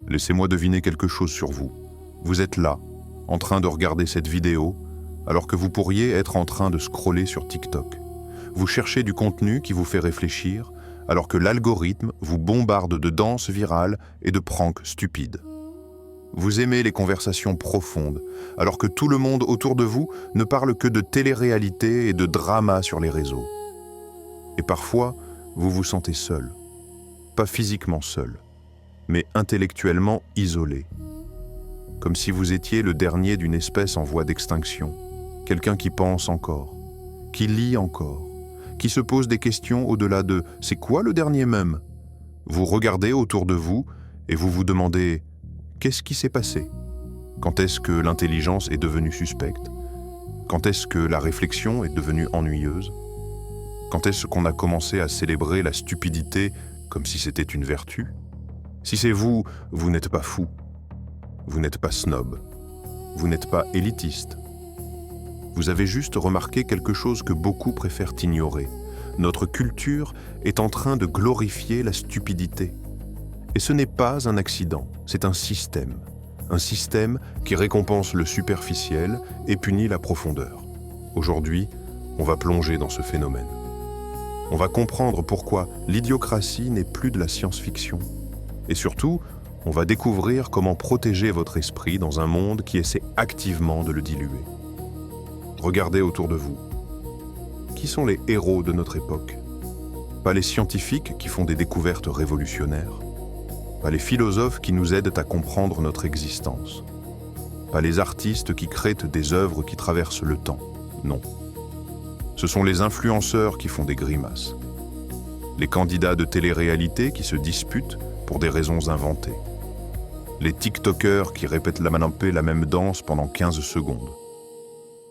Laissez-moi deviner quelque chose sur vous. Vous êtes là, en train de regarder cette vidéo, alors que vous pourriez être en train de scroller sur TikTok. Vous cherchez du contenu qui vous fait réfléchir, alors que l'algorithme vous bombarde de danses virales et de pranks stupides. Vous aimez les conversations profondes, alors que tout le monde autour de vous ne parle que de télé-réalité et de drama sur les réseaux. Et parfois, vous vous sentez seul. Pas physiquement seul, mais intellectuellement isolé. Comme si vous étiez le dernier d'une espèce en voie d'extinction. Quelqu'un qui pense encore, qui lit encore, qui se pose des questions au-delà de « c'est quoi le dernier même ?» Vous regardez autour de vous et vous vous demandez « qu'est-ce qui s'est passé ?» Quand est-ce que l'intelligence est devenue suspecte? Quand est-ce que la réflexion est devenue ennuyeuse? Quand est-ce qu'on a commencé à célébrer la stupidité comme si c'était une vertu? Si c'est vous, vous n'êtes pas fou. Vous n'êtes pas snob. Vous n'êtes pas élitiste. Vous avez juste remarqué quelque chose que beaucoup préfèrent ignorer. Notre culture est en train de glorifier la stupidité. Et ce n'est pas un accident, c'est un système. Un système qui récompense le superficiel et punit la profondeur. Aujourd'hui, on va plonger dans ce phénomène. On va comprendre pourquoi l'idiocratie n'est plus de la science-fiction. Et surtout, on va découvrir comment protéger votre esprit dans un monde qui essaie activement de le diluer. Regardez autour de vous. Qui sont les héros de notre époque? Pas les scientifiques qui font des découvertes révolutionnaires. Pas les philosophes qui nous aident à comprendre notre existence. Pas les artistes qui créent des œuvres qui traversent le temps. Non. Ce sont les influenceurs qui font des grimaces. Les candidats de télé-réalité qui se disputent pour des raisons inventées. Les TikTokers qui répètent la même danse pendant 15 secondes.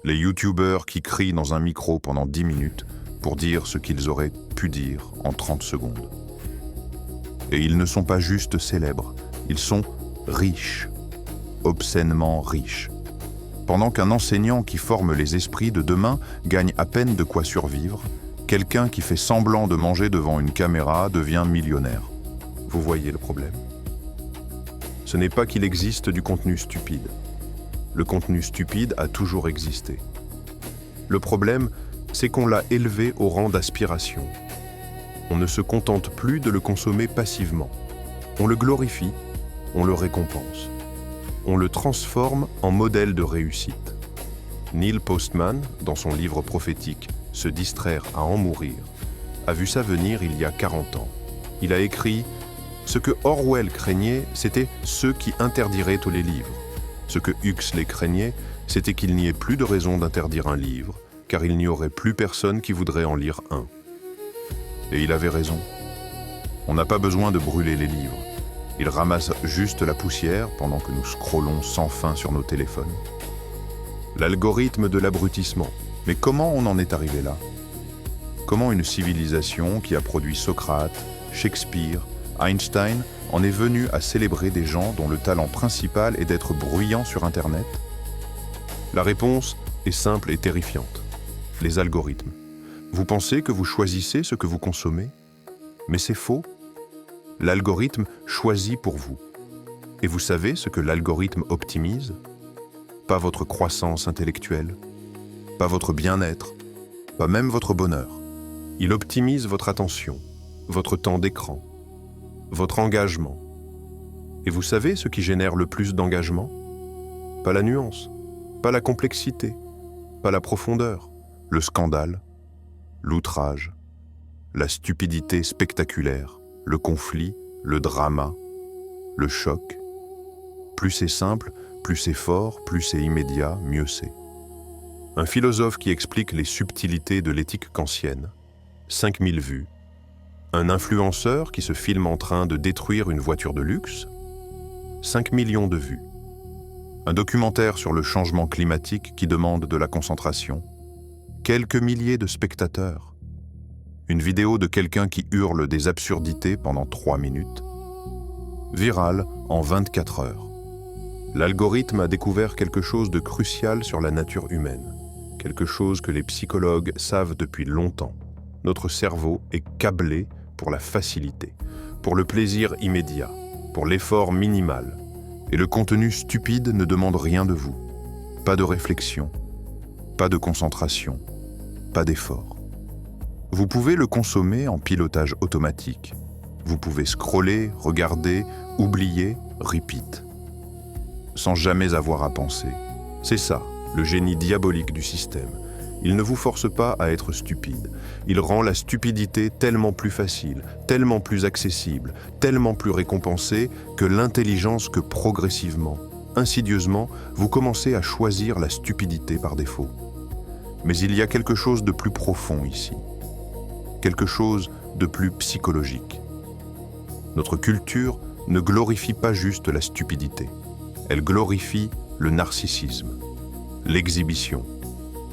Les YouTubers qui crient dans un micro pendant 10 minutes pour dire ce qu'ils auraient pu dire en 30 secondes. Et ils ne sont pas juste célèbres, ils sont riches, obscènement riches. Pendant qu'un enseignant qui forme les esprits de demain gagne à peine de quoi survivre, quelqu'un qui fait semblant de manger devant une caméra devient millionnaire. Vous voyez le problème? Ce n'est pas qu'il existe du contenu stupide. Le contenu stupide a toujours existé. Le problème, c'est qu'on l'a élevé au rang d'aspiration. On ne se contente plus de le consommer passivement. On le glorifie, on le récompense. On le transforme en modèle de réussite. Neil Postman, dans son livre prophétique « Se distraire à en mourir », a vu ça venir il y a 40 ans. Il a écrit « Ce que Orwell craignait, c'était ceux qui interdiraient tous les livres. Ce que Huxley craignait, c'était qu'il n'y ait plus de raison d'interdire un livre, car il n'y aurait plus personne qui voudrait en lire un. » Et il avait raison. On n'a pas besoin de brûler les livres. Ils ramassent juste la poussière pendant que nous scrollons sans fin sur nos téléphones. L'algorithme de l'abrutissement. Mais comment on en est arrivé là? Comment une civilisation qui a produit Socrate, Shakespeare, Einstein en est venue à célébrer des gens dont le talent principal est d'être bruyants sur Internet? La réponse est simple et terrifiante. Les algorithmes. Vous pensez que vous choisissez ce que vous consommez? Mais c'est faux. L'algorithme choisit pour vous. Et vous savez ce que l'algorithme optimise? Pas votre croissance intellectuelle, pas votre bien-être, pas même votre bonheur. Il optimise votre attention, votre temps d'écran, votre engagement. Et vous savez ce qui génère le plus d'engagement? Pas la nuance, pas la complexité, pas la profondeur, le scandale, l'outrage, la stupidité spectaculaire, le conflit, le drama, le choc. Plus c'est simple, plus c'est fort, plus c'est immédiat, mieux c'est. Un philosophe qui explique les subtilités de l'éthique kantienne, 5000 vues. Un influenceur qui se filme en train de détruire une voiture de luxe, 5 millions de vues. Un documentaire sur le changement climatique qui demande de la concentration, quelques milliers de spectateurs. Une vidéo de quelqu'un qui hurle des absurdités pendant 3 minutes. Virale en 24 heures. L'algorithme a découvert quelque chose de crucial sur la nature humaine. Quelque chose que les psychologues savent depuis longtemps. Notre cerveau est câblé pour la facilité, pour le plaisir immédiat, pour l'effort minimal. Et le contenu stupide ne demande rien de vous. Pas de réflexion, pas de concentration, pas d'effort. Vous pouvez le consommer en pilotage automatique. Vous pouvez scroller, regarder, oublier, repeat. Sans jamais avoir à penser. C'est ça, le génie diabolique du système. Il ne vous force pas à être stupide. Il rend la stupidité tellement plus facile, tellement plus accessible, tellement plus récompensée que l'intelligence que progressivement, insidieusement, vous commencez à choisir la stupidité par défaut. Mais il y a quelque chose de plus profond ici. Quelque chose de plus psychologique. Notre culture ne glorifie pas juste la stupidité. Elle glorifie le narcissisme, l'exhibition,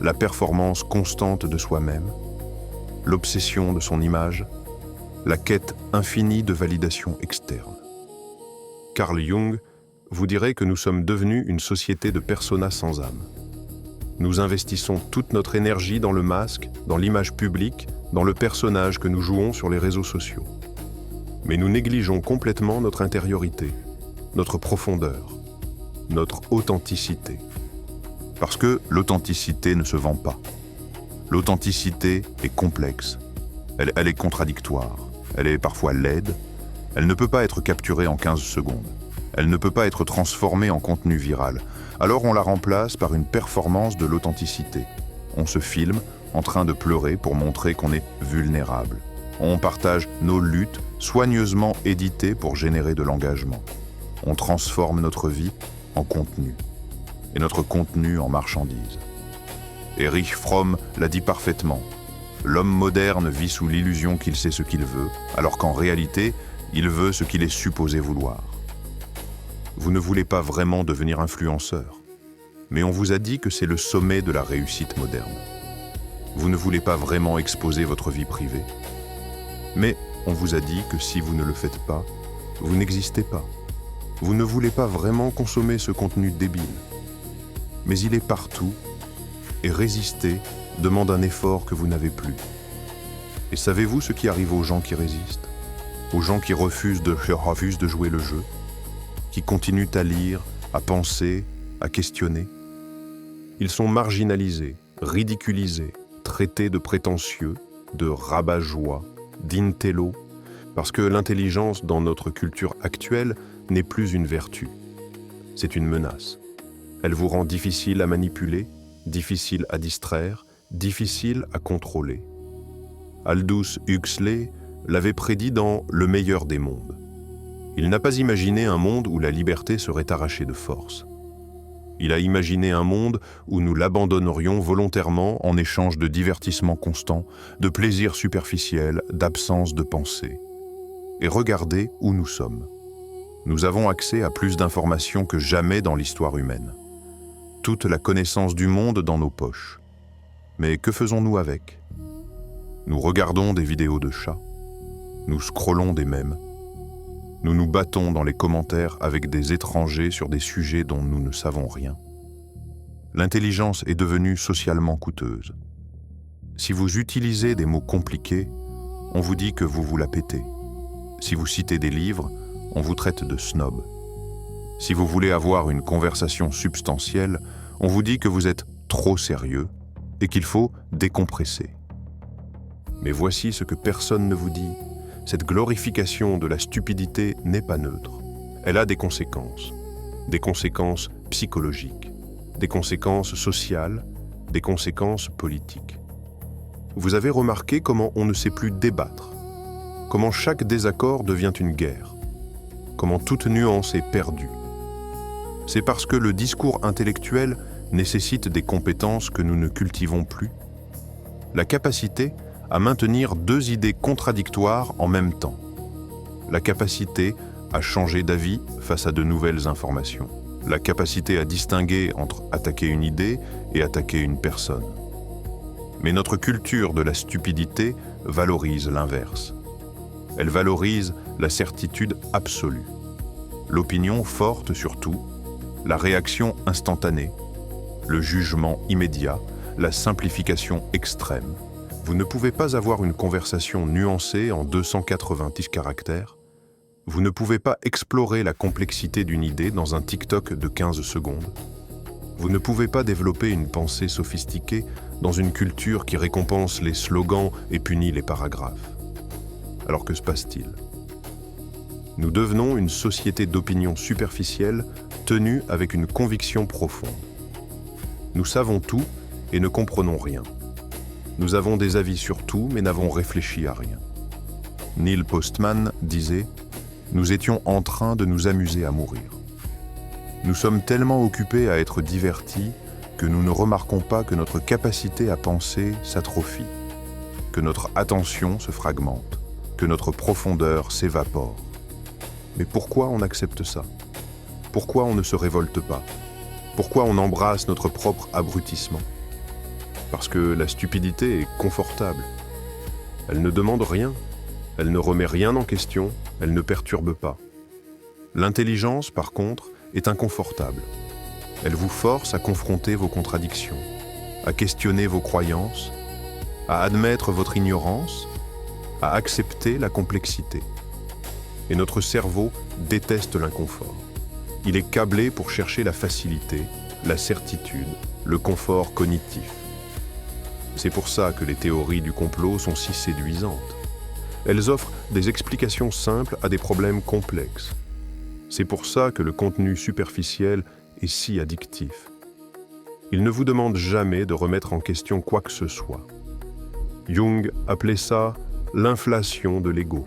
la performance constante de soi-même, l'obsession de son image, la quête infinie de validation externe. Carl Jung vous dirait que nous sommes devenus une société de personas sans âme. Nous investissons toute notre énergie dans le masque, dans l'image publique, dans le personnage que nous jouons sur les réseaux sociaux. Mais nous négligeons complètement notre intériorité, notre profondeur, notre authenticité. Parce que l'authenticité ne se vend pas. L'authenticité est complexe. Elle est contradictoire. Elle est parfois laide. Elle ne peut pas être capturée en 15 secondes. Elle ne peut pas être transformée en contenu viral. Alors on la remplace par une performance de l'authenticité. On se filme en train de pleurer pour montrer qu'on est vulnérable. On partage nos luttes soigneusement éditées pour générer de l'engagement. On transforme notre vie en contenu. Et notre contenu en marchandise. Erich Fromm l'a dit parfaitement. L'homme moderne vit sous l'illusion qu'il sait ce qu'il veut, alors qu'en réalité, il veut ce qu'il est supposé vouloir. Vous ne voulez pas vraiment devenir influenceur, mais on vous a dit que c'est le sommet de la réussite moderne. Vous ne voulez pas vraiment exposer votre vie privée, mais on vous a dit que si vous ne le faites pas, vous n'existez pas. Vous ne voulez pas vraiment consommer ce contenu débile. Mais il est partout, et résister demande un effort que vous n'avez plus. Et savez-vous ce qui arrive aux gens qui résistent? Aux gens qui refusent de jouer le jeu, qui continuent à lire, à penser, à questionner? Ils sont marginalisés, ridiculisés, traités de prétentieux, de rabat-joie, d'intello, parce que l'intelligence dans notre culture actuelle n'est plus une vertu, c'est une menace. Elle vous rend difficile à manipuler, difficile à distraire, difficile à contrôler. Aldous Huxley l'avait prédit dans Le meilleur des mondes. Il n'a pas imaginé un monde où la liberté serait arrachée de force. Il a imaginé un monde où nous l'abandonnerions volontairement en échange de divertissements constants, de plaisirs superficiels, d'absence de pensée. Et regardez où nous sommes. Nous avons accès à plus d'informations que jamais dans l'histoire humaine. Toute la connaissance du monde dans nos poches. Mais que faisons-nous avec? Nous regardons des vidéos de chats. Nous scrollons des mèmes. Nous nous battons dans les commentaires avec des étrangers sur des sujets dont nous ne savons rien. L'intelligence est devenue socialement coûteuse. Si vous utilisez des mots compliqués, on vous dit que vous vous la pétez. Si vous citez des livres, on vous traite de snob. Si vous voulez avoir une conversation substantielle, on vous dit que vous êtes trop sérieux et qu'il faut décompresser. Mais voici ce que personne ne vous dit. Cette glorification de la stupidité n'est pas neutre. Elle a des conséquences psychologiques, des conséquences sociales, des conséquences politiques. Vous avez remarqué comment on ne sait plus débattre, comment chaque désaccord devient une guerre, comment toute nuance est perdue. C'est parce que le discours intellectuel nécessite des compétences que nous ne cultivons plus. La capacité à maintenir deux idées contradictoires en même temps. La capacité à changer d'avis face à de nouvelles informations. La capacité à distinguer entre attaquer une idée et attaquer une personne. Mais notre culture de la stupidité valorise l'inverse. Elle valorise la certitude absolue. L'opinion forte surtout, la réaction instantanée, le jugement immédiat, la simplification extrême. Vous ne pouvez pas avoir une conversation nuancée en 290 caractères. Vous ne pouvez pas explorer la complexité d'une idée dans un TikTok de 15 secondes. Vous ne pouvez pas développer une pensée sophistiquée dans une culture qui récompense les slogans et punit les paragraphes. Alors que se passe-t-il? Nous devenons une société d'opinion superficielle tenue avec une conviction profonde. Nous savons tout et ne comprenons rien. Nous avons des avis sur tout mais n'avons réfléchi à rien. Neil Postman disait « Nous étions en train de nous amuser à mourir ». Nous sommes tellement occupés à être divertis que nous ne remarquons pas que notre capacité à penser s'atrophie, que notre attention se fragmente, que notre profondeur s'évapore. Mais pourquoi on accepte ça? Pourquoi on ne se révolte pas? Pourquoi on embrasse notre propre abrutissement? Parce que la stupidité est confortable. Elle ne demande rien, elle ne remet rien en question, elle ne perturbe pas. L'intelligence, par contre, est inconfortable. Elle vous force à confronter vos contradictions, à questionner vos croyances, à admettre votre ignorance, à accepter la complexité. Et notre cerveau déteste l'inconfort. Il est câblé pour chercher la facilité, la certitude, le confort cognitif. C'est pour ça que les théories du complot sont si séduisantes. Elles offrent des explications simples à des problèmes complexes. C'est pour ça que le contenu superficiel est si addictif. Il ne vous demande jamais de remettre en question quoi que ce soit. Jung appelait ça l'inflation de l'ego.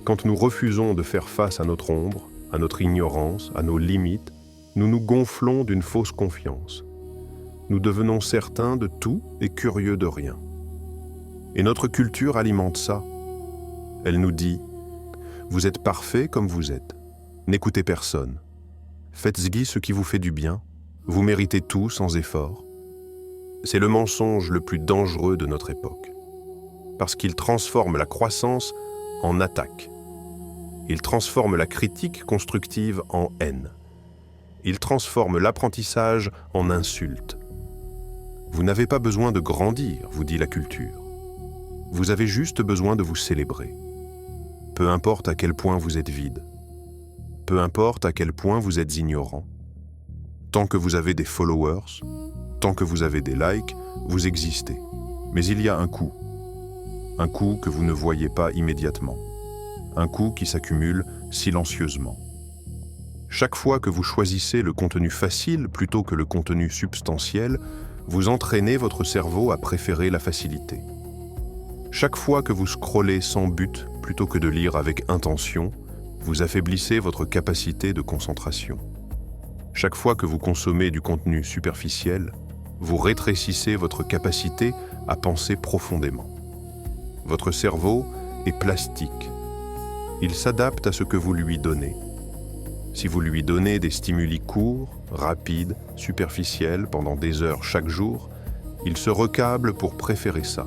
Quand nous refusons de faire face à notre ombre, à notre ignorance, à nos limites, nous nous gonflons d'une fausse confiance. Nous devenons certains de tout et curieux de rien. Et notre culture alimente ça. Elle nous dit « Vous êtes parfait comme vous êtes. N'écoutez personne. Faites-y ce qui vous fait du bien. Vous méritez tout sans effort. » C'est le mensonge le plus dangereux de notre époque. Parce qu'il transforme la croissance en attaque. Il transforme la critique constructive en haine. Il transforme l'apprentissage en insulte. Vous n'avez pas besoin de grandir, vous dit la culture. Vous avez juste besoin de vous célébrer. Peu importe à quel point vous êtes vide. Peu importe à quel point vous êtes ignorant. Tant que vous avez des followers, tant que vous avez des likes, vous existez. Mais il y a un coût. Un coût que vous ne voyez pas immédiatement. Un coût qui s'accumule silencieusement. Chaque fois que vous choisissez le contenu facile plutôt que le contenu substantiel, vous entraînez votre cerveau à préférer la facilité. Chaque fois que vous scrollez sans but plutôt que de lire avec intention, vous affaiblissez votre capacité de concentration. Chaque fois que vous consommez du contenu superficiel, vous rétrécissez votre capacité à penser profondément. Votre cerveau est plastique. Il s'adapte à ce que vous lui donnez. Si vous lui donnez des stimuli courts, rapides, superficiels pendant des heures chaque jour, il se recable pour préférer ça.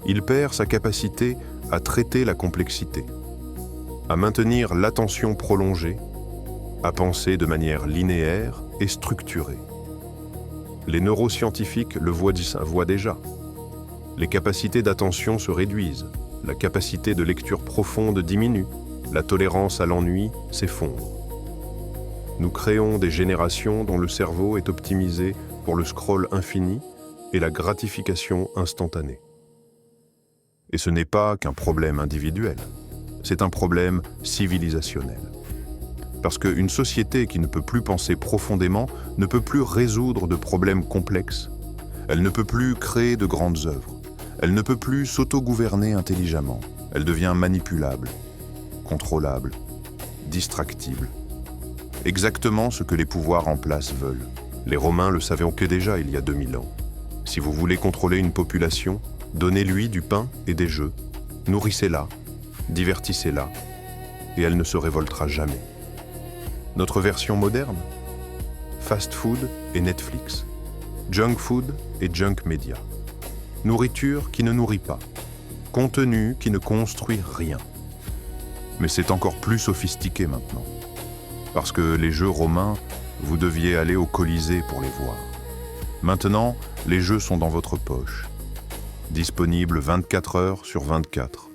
Il perd sa capacité à traiter la complexité, à maintenir l'attention prolongée, à penser de manière linéaire et structurée. Les neuroscientifiques le voient déjà. Les capacités d'attention se réduisent, la capacité de lecture profonde diminue, la tolérance à l'ennui s'effondre. Nous créons des générations dont le cerveau est optimisé pour le scroll infini et la gratification instantanée. Et ce n'est pas qu'un problème individuel, c'est un problème civilisationnel. Parce qu'une société qui ne peut plus penser profondément ne peut plus résoudre de problèmes complexes. Elle ne peut plus créer de grandes œuvres. Elle ne peut plus s'auto-gouverner intelligemment. Elle devient manipulable, contrôlable, distractible. Exactement ce que les pouvoirs en place veulent. Les Romains le savaient que déjà il y a 2000 ans. Si vous voulez contrôler une population, donnez-lui du pain et des jeux. Nourrissez-la, divertissez-la, et elle ne se révoltera jamais. Notre version moderne? Fast food et Netflix. Junk food et junk media. Nourriture qui ne nourrit pas. Contenu qui ne construit rien. Mais c'est encore plus sophistiqué maintenant. Parce que les jeux romains, vous deviez aller au Colisée pour les voir. Maintenant, les jeux sont dans votre poche. Disponibles 24 heures sur 24.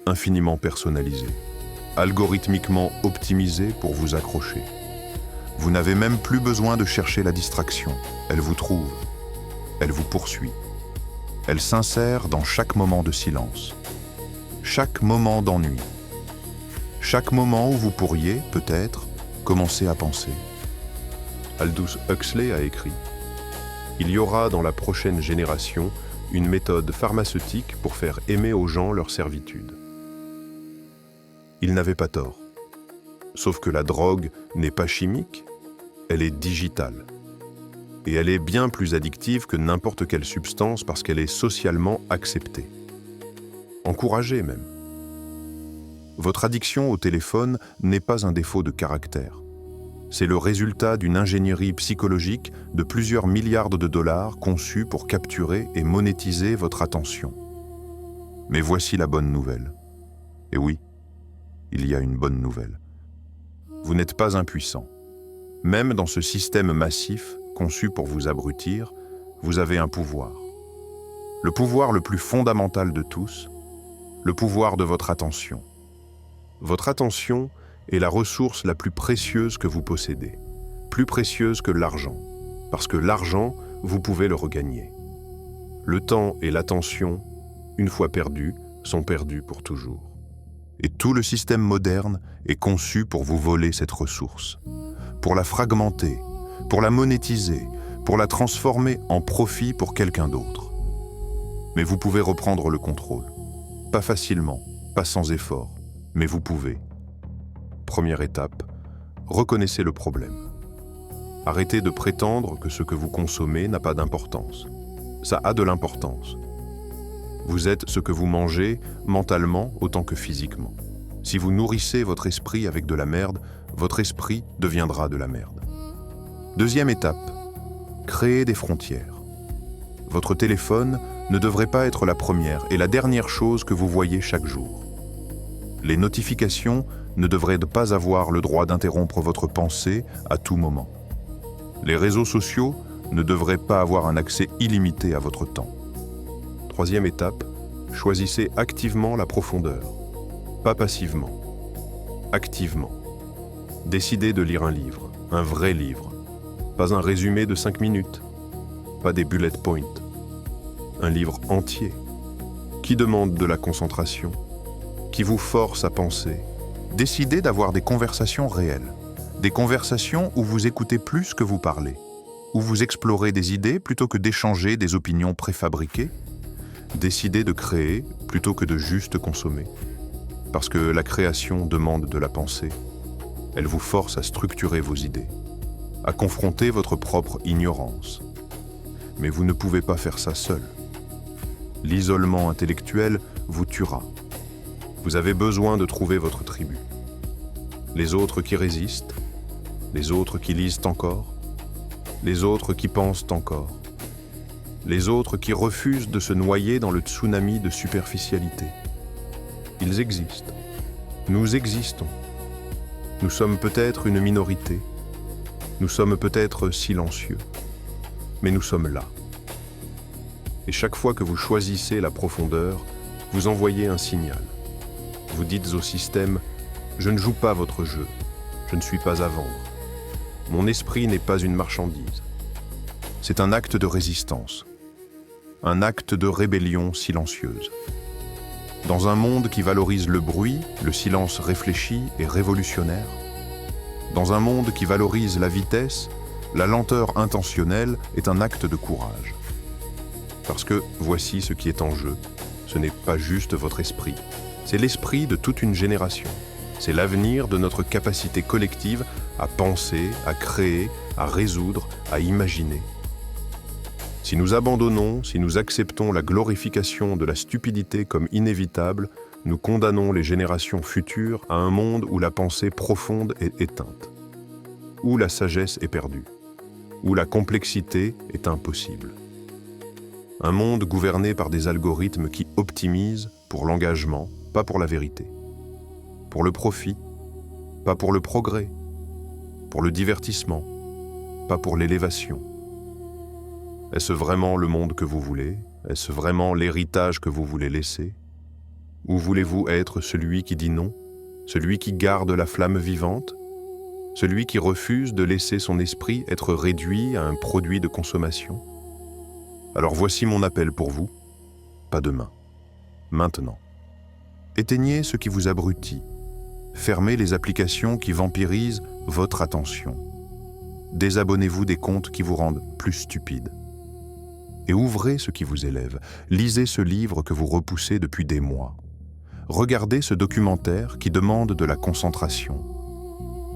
Infiniment personnalisés. algorithmiquement optimisée pour vous accrocher. Vous n'avez même plus besoin de chercher la distraction. Elle vous trouve. Elle vous poursuit. Elle s'insère dans chaque moment de silence, chaque moment d'ennui, chaque moment où vous pourriez, peut-être, commencer à penser. Aldous Huxley a écrit « Il y aura dans la prochaine génération une méthode pharmaceutique pour faire aimer aux gens leur servitude. » Il n'avait pas tort. Sauf que la drogue n'est pas chimique, elle est digitale. Et elle est bien plus addictive que n'importe quelle substance parce qu'elle est socialement acceptée. Encouragée même. Votre addiction au téléphone n'est pas un défaut de caractère. C'est le résultat d'une ingénierie psychologique de plusieurs milliards de dollars conçue pour capturer et monétiser votre attention. Mais voici la bonne nouvelle. Et oui, il y a une bonne nouvelle. Vous n'êtes pas impuissant. Même dans ce système massif, conçu pour vous abrutir, vous avez un pouvoir. Le pouvoir le plus fondamental de tous, le pouvoir de votre attention. Votre attention est la ressource la plus précieuse que vous possédez, plus précieuse que l'argent, parce que l'argent, vous pouvez le regagner. Le temps et l'attention, une fois perdus, sont perdus pour toujours. Et tout le système moderne est conçu pour vous voler cette ressource, pour la fragmenter, pour la monétiser, pour la transformer en profit pour quelqu'un d'autre. Mais vous pouvez reprendre le contrôle. Pas facilement, pas sans effort, mais vous pouvez. Première étape, reconnaissez le problème. Arrêtez de prétendre que ce que vous consommez n'a pas d'importance. Ça a de l'importance. Vous êtes ce que vous mangez, mentalement autant que physiquement. Si vous nourrissez votre esprit avec de la merde, votre esprit deviendra de la merde. Deuxième étape, créez des frontières. Votre téléphone ne devrait pas être la première et la dernière chose que vous voyez chaque jour. Les notifications ne devraient pas avoir le droit d'interrompre votre pensée à tout moment. Les réseaux sociaux ne devraient pas avoir un accès illimité à votre temps. Troisième étape, choisissez activement la profondeur, pas passivement, activement. Décidez de lire un livre, un vrai livre. Pas un résumé de 5 minutes, pas des bullet points. Un livre entier, qui demande de la concentration, qui vous force à penser. Décidez d'avoir des conversations réelles, des conversations où vous écoutez plus que vous parlez, où vous explorez des idées plutôt que d'échanger des opinions préfabriquées. Décidez de créer plutôt que de juste consommer. Parce que la création demande de la pensée. Elle vous force à structurer vos idées, à confronter votre propre ignorance. Mais vous ne pouvez pas faire ça seul. L'isolement intellectuel vous tuera. Vous avez besoin de trouver votre tribu. Les autres qui résistent, les autres qui lisent encore, les autres qui pensent encore, les autres qui refusent de se noyer dans le tsunami de superficialité. Ils existent. Nous existons. Nous sommes peut-être une minorité. Nous sommes peut-être silencieux. Mais nous sommes là. Et chaque fois que vous choisissez la profondeur, vous envoyez un signal. Vous dites au système « Je ne joue pas votre jeu. Je ne suis pas à vendre. Mon esprit n'est pas une marchandise. » C'est un acte de résistance. Un acte de rébellion silencieuse. Dans un monde qui valorise le bruit, le silence réfléchi et révolutionnaire, dans un monde qui valorise la vitesse, la lenteur intentionnelle est un acte de courage. Parce que voici ce qui est en jeu. Ce n'est pas juste votre esprit. C'est l'esprit de toute une génération. C'est l'avenir de notre capacité collective à penser, à créer, à résoudre, à imaginer. Si nous abandonnons, si nous acceptons la glorification de la stupidité comme inévitable, nous condamnons les générations futures à un monde où la pensée profonde est éteinte, où la sagesse est perdue, où la complexité est impossible. Un monde gouverné par des algorithmes qui optimisent pour l'engagement, pas pour la vérité, pour le profit, pas pour le progrès, pour le divertissement, pas pour l'élévation. Est-ce vraiment le monde que vous voulez? Est-ce vraiment l'héritage que vous voulez laisser? Ou voulez-vous être celui qui dit non, celui qui garde la flamme vivante, celui qui refuse de laisser son esprit être réduit à un produit de consommation. Alors voici mon appel pour vous, pas demain, maintenant. Éteignez ce qui vous abrutit, fermez les applications qui vampirisent votre attention. Désabonnez-vous des comptes qui vous rendent plus stupide. Et ouvrez ce qui vous élève, lisez ce livre que vous repoussez depuis des mois. Regardez ce documentaire qui demande de la concentration.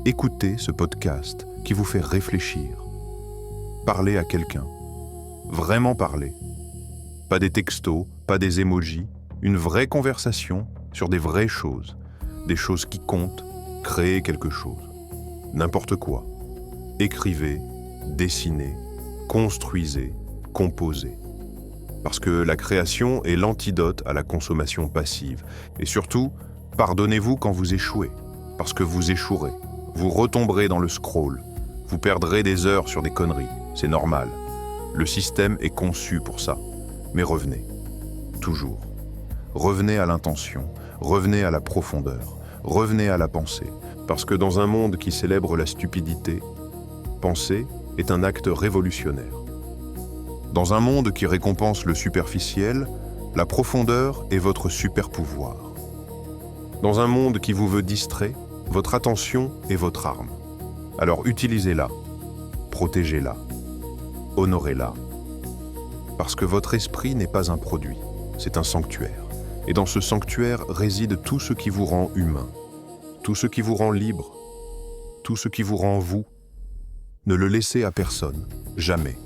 Écoutez ce podcast qui vous fait réfléchir. Parlez à quelqu'un. Vraiment parler. Pas des textos, pas des emojis, une vraie conversation sur des vraies choses. Des choses qui comptent, créer quelque chose. N'importe quoi. Écrivez, dessinez, construisez, composez. Parce que la création est l'antidote à la consommation passive. Et surtout, pardonnez-vous quand vous échouez. Parce que vous échouerez. Vous retomberez dans le scroll. Vous perdrez des heures sur des conneries. C'est normal. Le système est conçu pour ça. Mais revenez. Toujours. Revenez à l'intention. Revenez à la profondeur. Revenez à la pensée. Parce que dans un monde qui célèbre la stupidité, penser est un acte révolutionnaire. Dans un monde qui récompense le superficiel, la profondeur est votre super-pouvoir. Dans un monde qui vous veut distrait, votre attention est votre arme. Alors utilisez-la, protégez-la, honorez-la. Parce que votre esprit n'est pas un produit, c'est un sanctuaire. Et dans ce sanctuaire réside tout ce qui vous rend humain, tout ce qui vous rend libre, tout ce qui vous rend vous. Ne le laissez à personne, jamais.